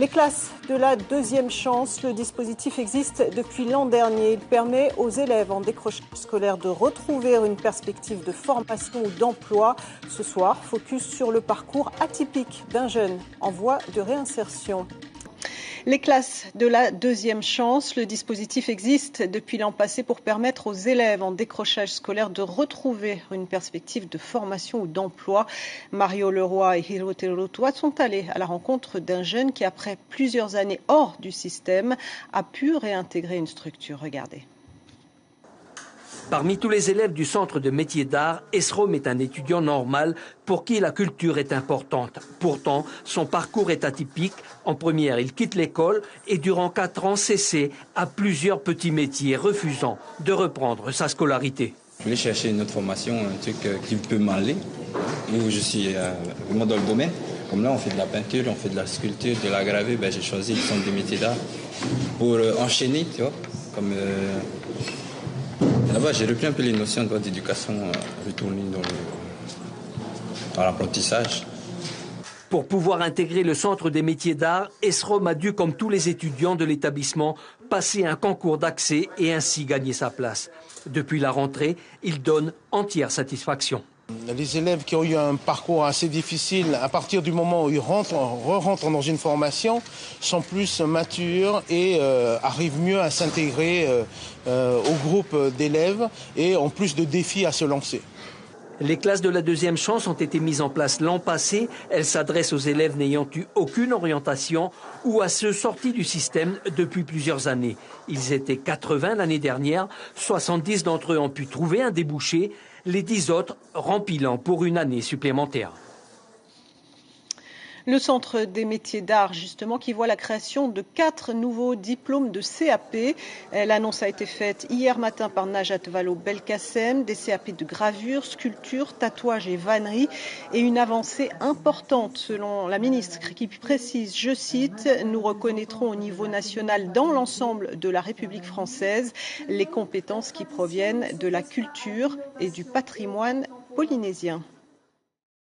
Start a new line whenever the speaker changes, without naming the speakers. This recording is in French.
Les classes de la deuxième chance, le dispositif existe depuis l'an dernier. Il permet aux élèves en décrochage scolaire de retrouver une perspective de formation ou d'emploi. Ce soir, focus sur le parcours atypique d'un jeune en voie de réinsertion. Les classes de la deuxième chance, le dispositif existe depuis l'an passé pour permettre aux élèves en décrochage scolaire de retrouver une perspective de formation ou d'emploi. Mario Leroy et Hiro Terutoa sont allés à la rencontre d'un jeune qui, après plusieurs années hors du système, a pu réintégrer une structure. Regardez.
Parmi tous les élèves du centre de métiers d'art, Esrom est un étudiant normal pour qui la culture est importante. Pourtant, son parcours est atypique. En première, il quitte l'école et durant 4 ans s'essaie à plusieurs petits métiers, refusant de reprendre sa scolarité.
Je voulais chercher une autre formation, un truc qui peut m'aller, où je suis vraiment dans le domaine. Comme là, on fait de la peinture, on fait de la sculpture, de la gravure. J'ai choisi le centre de métiers d'art pour enchaîner, tu vois, comme... Là-bas, j'ai repris un peu les notions d'éducation, retourner dans l'apprentissage.
Pour pouvoir intégrer le centre des métiers d'art, Esrom a dû, comme tous les étudiants de l'établissement, passer un concours d'accès et ainsi gagner sa place. Depuis la rentrée, il donne entière satisfaction.
Les élèves qui ont eu un parcours assez difficile, à partir du moment où ils rentrent dans une formation, sont plus matures et arrivent mieux à s'intégrer au groupe d'élèves et ont plus de défis à se lancer.
Les classes de la deuxième chance ont été mises en place l'an passé. Elles s'adressent aux élèves n'ayant eu aucune orientation ou à ceux sortis du système depuis plusieurs années. Ils étaient 80 l'année dernière. 70 d'entre eux ont pu trouver un débouché. Les 10 autres rempilant pour une année supplémentaire.
Le centre des métiers d'art, justement, qui voit la création de 4 nouveaux diplômes de CAP. L'annonce a été faite hier matin par Najat Vallaud-Belkacem, des CAP de gravure, sculpture, tatouage et vannerie. Et une avancée importante, selon la ministre, qui précise, je cite, « Nous reconnaîtrons au niveau national dans l'ensemble de la République française les compétences qui proviennent de la culture et du patrimoine polynésien ».